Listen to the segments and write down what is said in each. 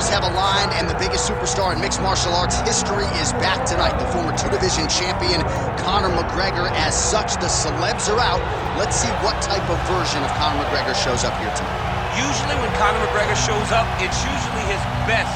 stars have aligned, and the biggest superstar in mixed martial arts history is back tonight. The former two-division champion, Conor McGregor. As such, the celebs are out. Let's see what type of version of Conor McGregor shows up here tonight. Usually when Conor McGregor shows up, it's usually his best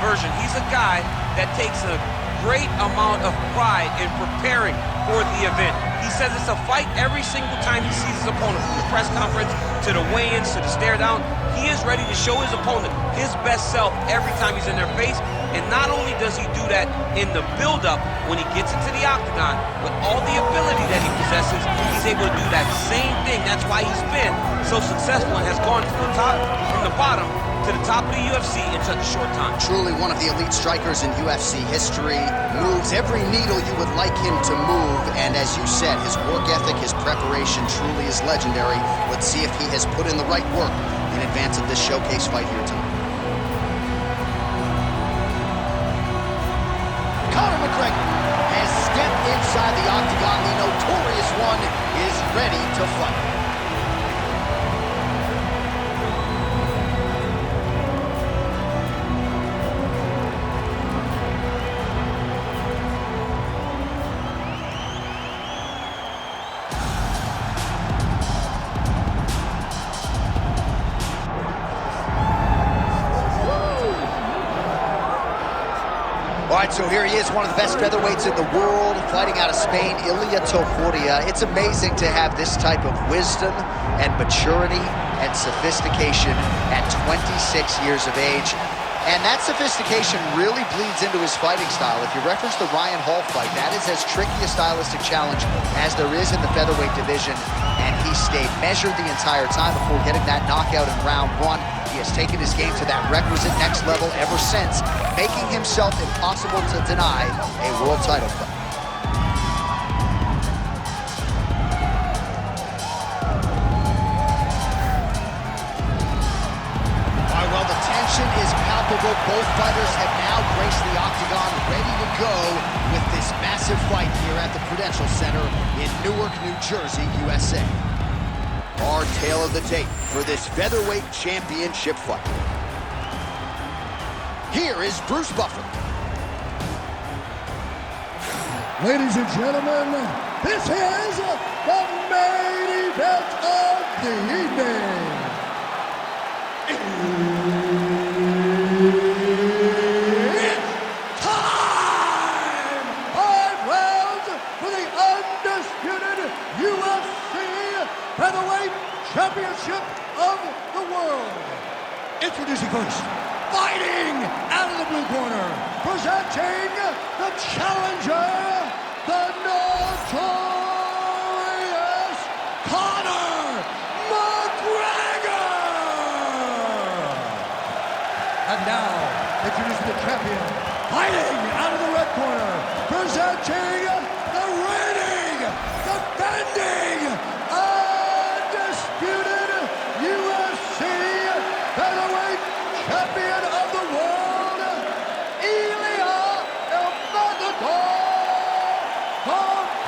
version. He's a guy that takes a great amount of pride in preparing for the event. He says it's a fight every single time he sees his opponent, from the press conference to the weigh-ins to the stare down. He is ready to show his opponent his best self every time he's in their face. And not only does he do that in the build-up when he gets into the octagon, with all the ability that he possesses, he's able to do that same thing. That's why he's been so successful and has gone from the bottom to the top of the UFC in such a short time. Truly one of the elite strikers in UFC history. Moves every needle you would like him to move. And as you said, his work ethic, his preparation truly is legendary. Let's see if he has put in the right work in advance of this showcase fight here tonight. Conor McGregor has stepped inside the octagon. The notorious one is ready to fight. All right, so here he is, one of the best featherweights in the world, fighting out of Spain, Ilia Topuria. It's amazing to have this type of wisdom and maturity and sophistication at 26 years of age. And that sophistication really bleeds into his fighting style. If you reference the Ryan Hall fight, that is as tricky a stylistic challenge as there is in the featherweight division. And he stayed measured the entire time before getting that knockout in round one. He has taken his game to that requisite next level ever since, making himself impossible to deny a world title fight. All right, well, the tension is palpable. Both fighters have now graced the octagon, ready to go with this massive fight here at the Prudential Center in Newark, New Jersey, USA. Our tale of the tape for this featherweight championship fight. Here is Bruce Buffer. Ladies and gentlemen, this is the main event of the evening. It's time! 5 rounds for the undisputed UFC Featherweight Championship of the world. Introducing first, fighting out of the blue corner, presenting the challenger, the notorious Conor McGregor. And now, introducing the champion, fighting out of the red corner, presenting the reigning, defending, undisputed UFC Featherweight Champion of the world, Ilia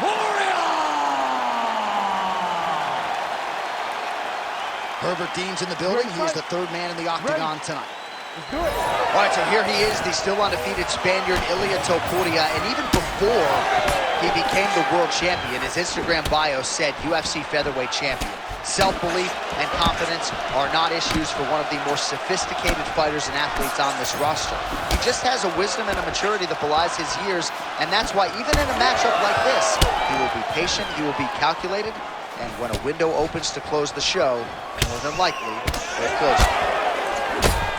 Topuria. Herbert Dean's in the building. He's the third man in the octagon tonight. Let's do it. All right, so here he is, the still undefeated Spaniard, Ilia Topuria. And even before he became the world champion, his Instagram bio said UFC Featherweight Champion. Self-belief and confidence are not issues for one of the more sophisticated fighters and athletes on this roster. He just has a wisdom and a maturity that belies his years, and that's why even in a matchup like this, he will be patient, he will be calculated, and when a window opens to close the show, more than likely, they'll close it.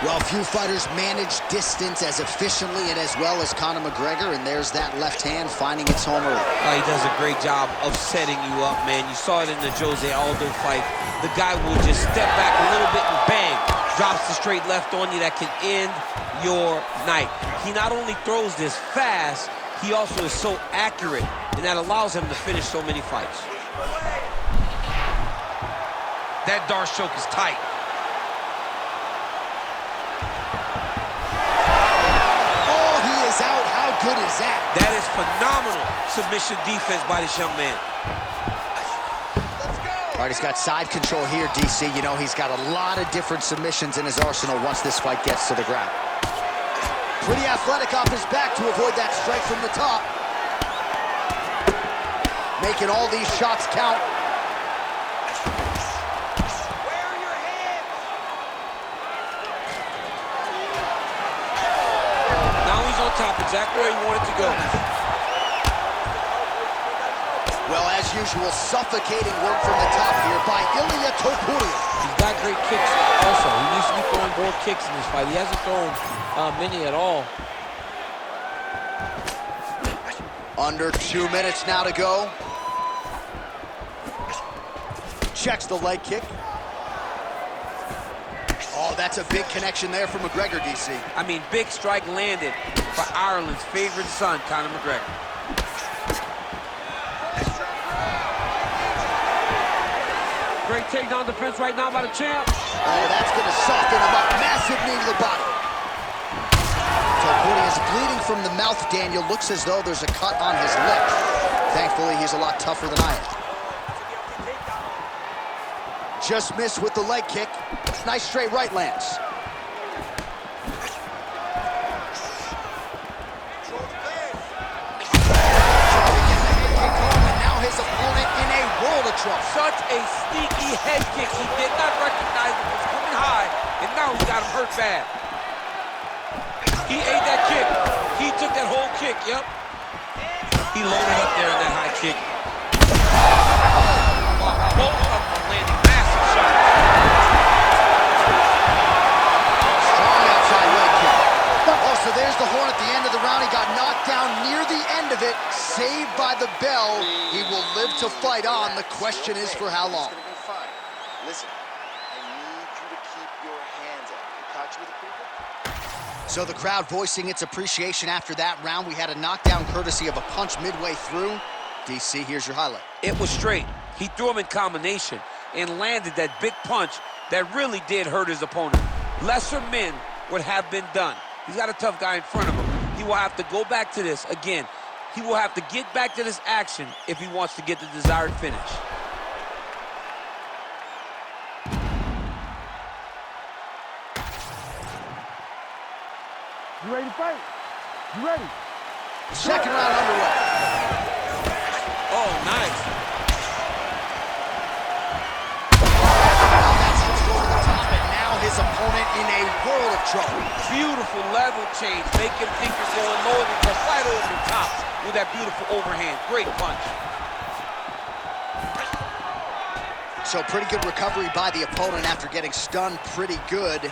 Well, few fighters manage distance as efficiently and as well as Conor McGregor, and there's that left hand finding its home early. He does a great job of setting you up, man. You saw it in the Jose Aldo fight. The guy will just step back a little bit and bang, drops the straight left on you that can end your night. He not only throws this fast, he also is so accurate, and that allows him to finish so many fights. That Darce choke is tight. Out. How good is that? That is phenomenal submission defense by this young man. Let's go. All right, he's got side control here, DC. You know, he's got a lot of different submissions in his arsenal once this fight gets to the ground. Pretty athletic off his back to avoid that strike from the top. Making all these shots count. Where are your hands? Now he's on top, exactly where he wanted to go. Well, as usual, suffocating work from the top here by Ilia Topuria. He's got great kicks also. He needs to be throwing more kicks in this fight. He hasn't thrown many at all. Under 2 minutes now to go. Checks the leg kick. Oh, that's a big connection there for McGregor, DC. I mean, big strike landed for Ireland's favorite son, Conor McGregor. Great takedown defense right now by the champ. Oh, that's going to soften him up. Massive knee to the body. Topuria is bleeding from the mouth, Daniel. Looks as though there's a cut on his lip. Thankfully, he's a lot tougher than I am. Just missed with the leg kick. Nice straight right lands. Now his opponent in a world of trouble. Such a sneaky head kick. He did not recognize it was coming high, and now he got him hurt bad. He ate that kick. He took that whole kick, yep. He loaded up there in that high kick. Both of them landing massive shots. Strong outside leg kick. Oh, so there's the horn at the end of the round. He got knocked down near the end of it. Saved by the bell. He will live to fight on. The question is for how long. It's gonna be fine. Listen, I need you to keep your hands up. You caught you with a pretty good. So the crowd voicing its appreciation after that round. We had a knockdown courtesy of a punch midway through. DC, here's your highlight. It was straight. He threw him in combination and landed that big punch that really did hurt his opponent. Lesser men would have been done. He's got a tough guy in front of him. He will have to go back to this again. He will have to get back to this action if he wants to get the desired finish. You ready to fight? You ready? Second round underway. Oh, nice. That's just over the top, and now his opponent in a world of trouble. Beautiful level change. Make him think you're going low and just right over the top with that beautiful overhand. Great punch. So pretty good recovery by the opponent after getting stunned pretty good.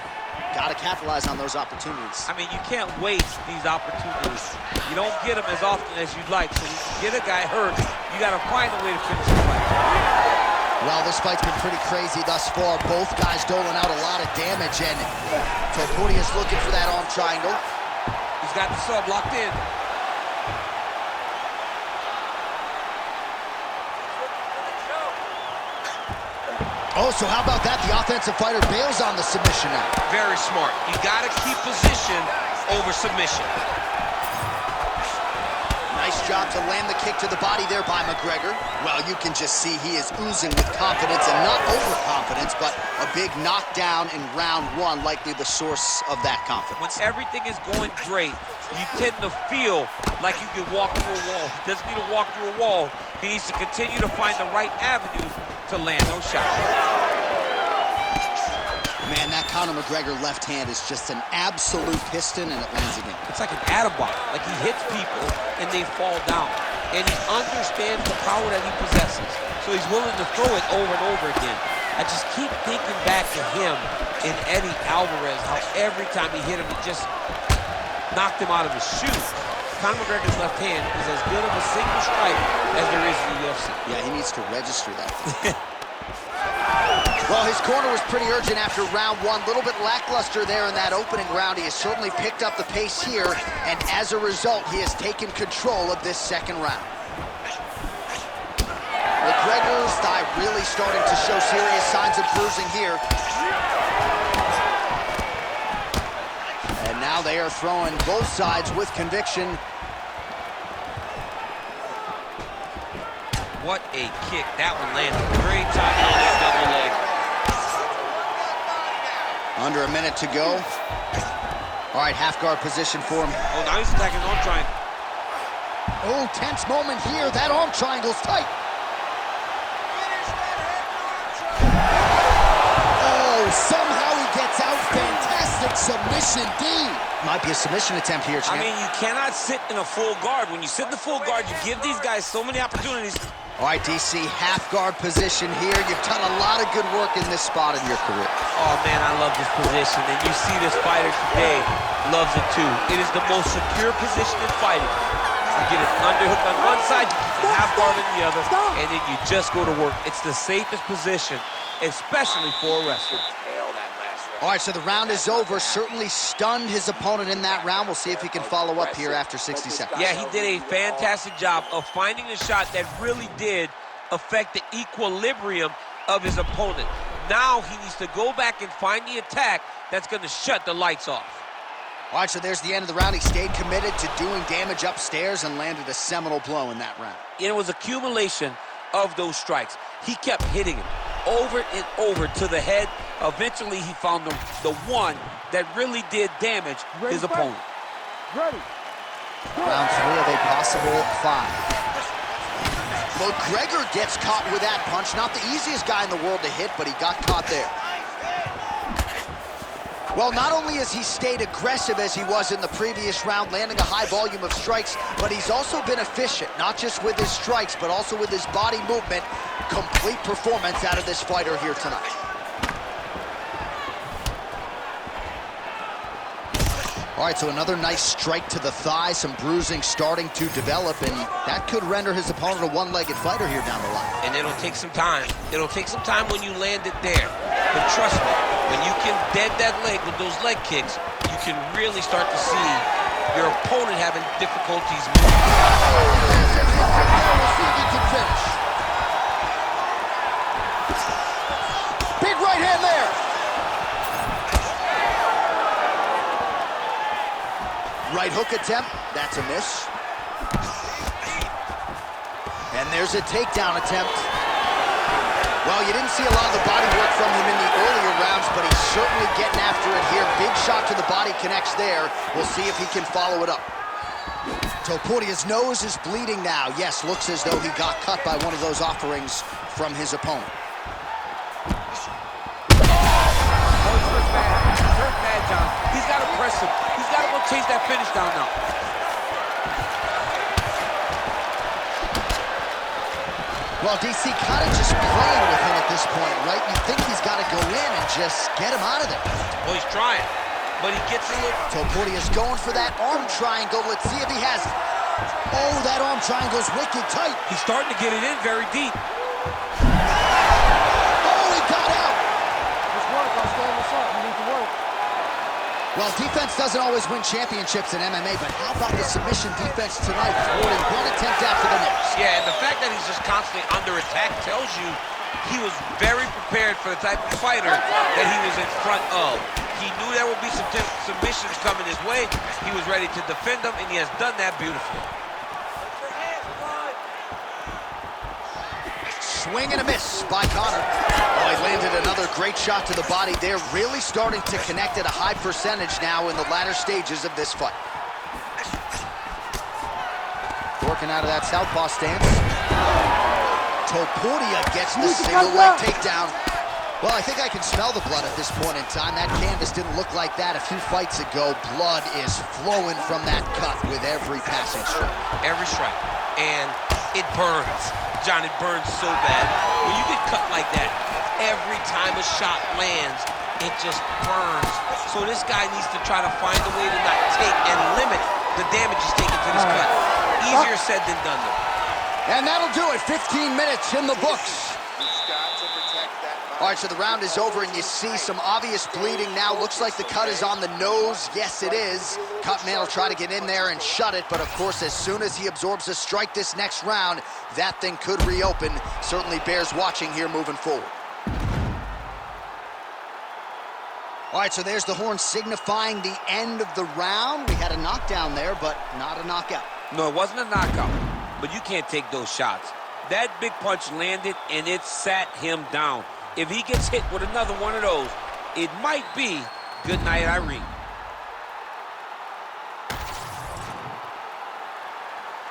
Got to capitalize on those opportunities. I mean, you can't waste these opportunities. You don't get them as often as you'd like. So when you get a guy hurt, you got to find a way to finish the fight. Well, this fight's been pretty crazy thus far. Both guys doling out a lot of damage, and Topuria's looking for that arm triangle. He's got the sub locked in. Oh, so how about that? The offensive fighter bails on the submission now. Very smart. You got to keep position over submission. Nice job to land the kick to the body there by McGregor. Well, you can just see he is oozing with confidence, and not overconfidence, but a big knockdown in round one, likely the source of that confidence. When everything is going great, you tend to feel like you can walk through a wall. He doesn't need to walk through a wall. He needs to continue to find the right avenue to land those shots. Man, that Conor McGregor left hand is just an absolute piston, and it lands again. It's like an atom bomb. Like he hits people and they fall down. And he understands the power that he possesses. So he's willing to throw it over and over again. I just keep thinking back to him and Eddie Alvarez, how every time he hit him, he just knocked him out of his shoes. Conor McGregor's left hand is as good of a single strike as there is in the UFC. Yeah, he needs to register that. Well, his corner was pretty urgent after round one. A little bit lackluster there in that opening round. He has certainly picked up the pace here, and as a result, he has taken control of this second round. McGregor's thigh really starting to show serious signs of bruising here. And now they are throwing both sides with conviction. What a kick. That one landed. Great time on that double leg. Under a minute to go. All right, half guard position for him. Oh, now he's attacking arm triangle. Oh, tense moment here. That arm triangle's tight. Oh, somehow he gets out. Fantastic submission, D. Might be a submission attempt here, champ. I mean, you cannot sit in a full guard. When you sit in the full guard, you give these guys so many opportunities. All right, DC, half guard position here. You've done a lot of good work in this spot in your career. Oh, man, I love this position. And you see this fighter today loves it, too. It is the most secure position in fighting. You get an underhook on one side, you get the half guard on the other, and then you just go to work. It's the safest position, especially for a wrestler. All right, so the round is over. Certainly stunned his opponent in that round. We'll see if he can follow up here after 60 seconds. Yeah, he did a fantastic job of finding a shot that really did affect the equilibrium of his opponent. Now he needs to go back and find the attack that's going to shut the lights off. All right, so there's the end of the round. He stayed committed to doing damage upstairs and landed a seminal blow in that round. It was accumulation of those strikes. He kept hitting him over and over to the head. Eventually, he found the one that really did damage his opponent. Ready. Round 3 of a possible 5. McGregor gets caught with that punch. Not the easiest guy in the world to hit, but he got caught there. Well, not only has he stayed aggressive as he was in the previous round, landing a high volume of strikes, but he's also been efficient, not just with his strikes, but also with his body movement. Complete performance out of this fighter here tonight. All right, so another nice strike to the thigh, some bruising starting to develop, and that could render his opponent a one-legged fighter here down the line. And it'll take some time. It'll take some time when you land it there. But trust me, when you can dead that leg with those leg kicks, you can really start to see your opponent having difficulties moving. We'll see if he can finish. Big right hand there. Right hook attempt, that's a miss. And there's a takedown attempt. Well, you didn't see a lot of the body work from him in the earlier rounds, but he's certainly getting after it here. Big shot to the body connects there. We'll see if he can follow it up. Topuria's nose is bleeding now. Yes, looks as though he got cut by one of those offerings from his opponent. He's got to press him. He's got to go chase that finish down now. Well, DC kind of just playing with him at this point, right? You think he's got to go in and just get him out of there. Well, he's trying, but he gets a little... Topuria's going for that arm triangle. Let's see if he has it. Oh, that arm triangle's wicked tight. He's starting to get it in very deep. Oh, he got out. Just work on standing this up. You need to work. Well, defense doesn't always win championships in MMA, but how about the submission defense tonight, thwarting one attempt after the next? Yeah, and the fact that he's just constantly under attack tells you he was very prepared for the type of fighter that he was in front of. He knew there would be some submissions coming his way. He was ready to defend them, and he has done that beautifully. Swing and a miss by Conor. Oh, he landed another great shot to the body there. Really starting to connect at a high percentage now in the latter stages of this fight. Working out of that southpaw stance. Topuria gets the single leg takedown. Well, I think I can smell the blood at this point in time. That canvas didn't look like that a few fights ago. Blood is flowing from that cut with every passing strike. Every strike. And it burns. John, it burns so bad. When you get cut like that, every time a shot lands, it just burns. So this guy needs to try to find a way to not take and limit the damage he's taking to this cut. Easier said than done, though. And that'll do it. 15 minutes in the books. All right, so the round is over, and you see some obvious bleeding now. Looks like the cut is on the nose. Yes, it is. Cutman will try to get in there and shut it, but of course, as soon as he absorbs a strike this next round, that thing could reopen. Certainly bears watching here moving forward. All right, so there's the horn signifying the end of the round. We had a knockdown there, but not a knockout. No, it wasn't a knockout, but you can't take those shots. That big punch landed, and it sat him down. If he gets hit with another one of those, it might be good night, Irene.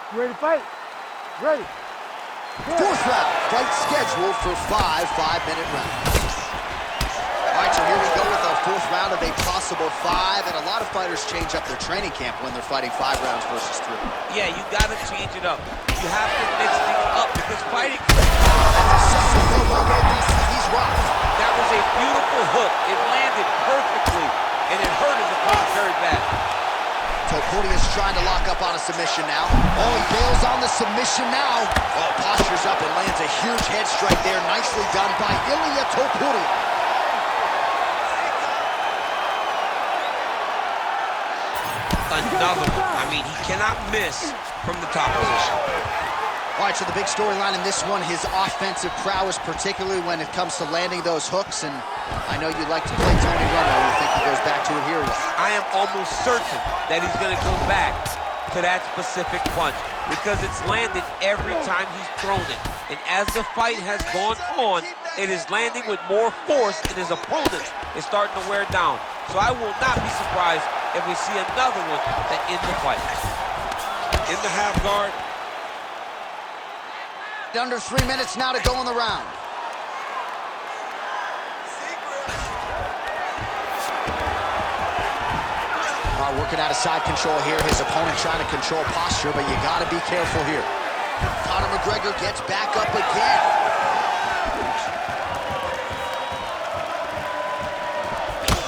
You ready to fight? Ready. Fourth round, fight scheduled for 5-5-minute rounds. All right, so here we go with our fourth round of a possible 5, and a lot of fighters change up their training camp when they're fighting 5 rounds versus 3. Yeah, you gotta change it up. You have to mix things up because fighting... He's rocked. That was a beautiful hook. It landed perfectly, and it hurt his opponent very bad. Topuria's trying to lock up on a submission now. Oh, he bails on the submission now. Oh, postures up and lands a huge head strike there. Nicely done by Ilia Topuria. Another one. I mean, he cannot miss from the top position. All right, so the big storyline in this one, his offensive prowess, particularly when it comes to landing those hooks. And I know you like to play Tony Romo. You think he goes back to it here? I am almost certain that he's going to go back to that specific punch because it's landed every time he's thrown it. And as the fight has gone on, it is landing with more force, and his opponent is starting to wear down. So I will not be surprised if we see another one that ends the fight. In the half guard. Under 3 minutes now to go in the round. Working out of side control here. His opponent trying to control posture, but you got to be careful here. Conor McGregor gets back up again.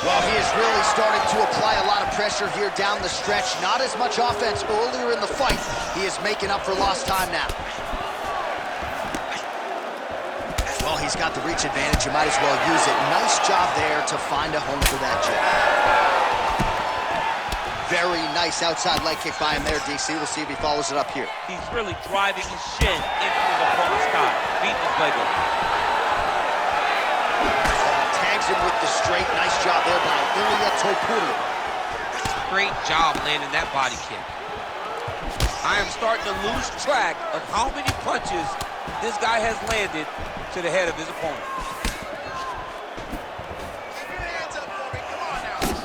Well, he is really starting to apply a lot of pressure here down the stretch. Not as much offense earlier in the fight. He is making up for lost time now. Well, he's got the reach advantage. You might as well use it. Nice job there to find a home for that jab. Very nice outside leg kick by him there, DC. We'll see if he follows it up here. He's really driving his shin into his opponent's thigh, beating his leg up. Tags him with the straight. Nice job there by Ilia Topuria. Great job landing that body kick. I am starting to lose track of how many punches this guy has landed to the head of his opponent.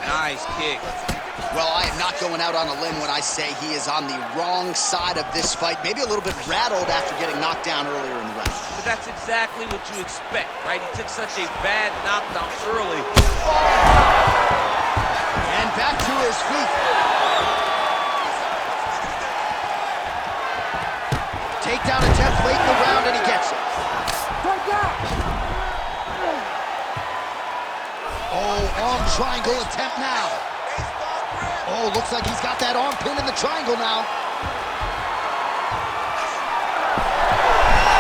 Nice kick. Well, I am not going out on a limb when I say he is on the wrong side of this fight. Maybe a little bit rattled after getting knocked down earlier in the round. But that's exactly what you expect, right? He took such a bad knockdown early. And back to his feet. Takedown attempt late in the round, and he gets it. Oh, arm triangle attempt now. Oh, looks like he's got that arm pin in the triangle now.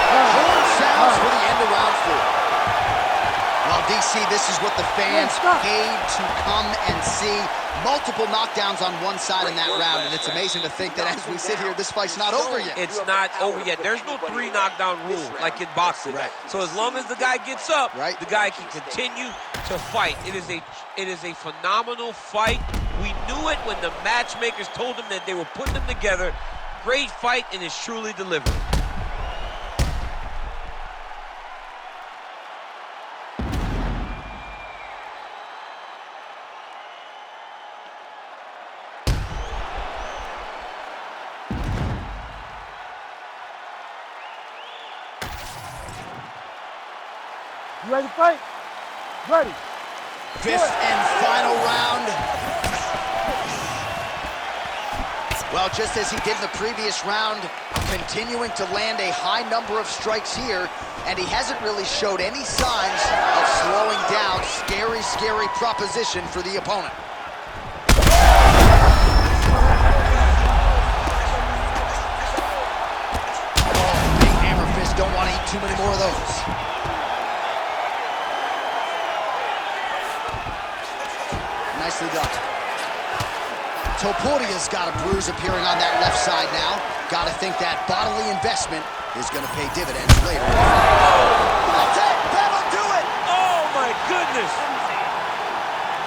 Horn sounds for the end of round 4. Well, DC, this is what the fans paid to come and see. Multiple knockdowns on one side in that round, and it's amazing to think that as we sit here, this fight's not over yet. It's not over yet. There's no 3 knockdown rule like in boxing. Right. So as long as the guy gets up, right, the guy can continue to fight. It is a phenomenal fight. We knew it when the matchmakers told them that they were putting them together. Great fight, and it's truly delivered. You ready to fight? Ready. Fifth and final round. Well, just as he did in the previous round, continuing to land a high number of strikes here, and he hasn't really showed any signs of slowing down. Scary, scary proposition for the opponent. Oh, big hammer fist. Don't want to eat too many more of those. Nicely done. Topuria's got a bruise appearing on that left side now. Got to think that bodily investment is going to pay dividends later. That'll do it! Oh, my goodness!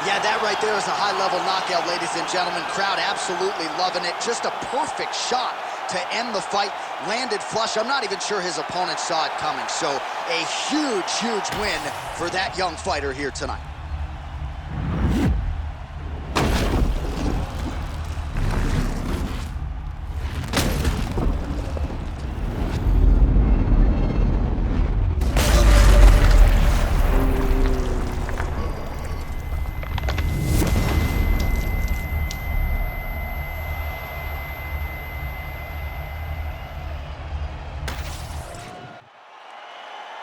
Yeah, that right there is a high-level knockout, ladies and gentlemen. Crowd absolutely loving it. Just a perfect shot to end the fight. Landed flush. I'm not even sure his opponent saw it coming. So a huge, huge win for that young fighter here tonight.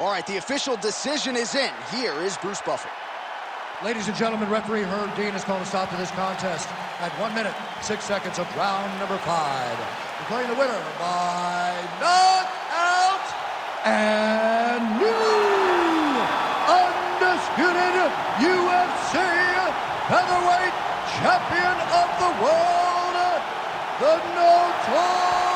All right, the official decision is in. Here is Bruce Buffer. Ladies and gentlemen, referee Herb Dean has called a stop to this contest at 1 minute, 6 seconds of round number 5. Declaring the winner by knockout and new undisputed UFC Featherweight Champion of the World, the Notorious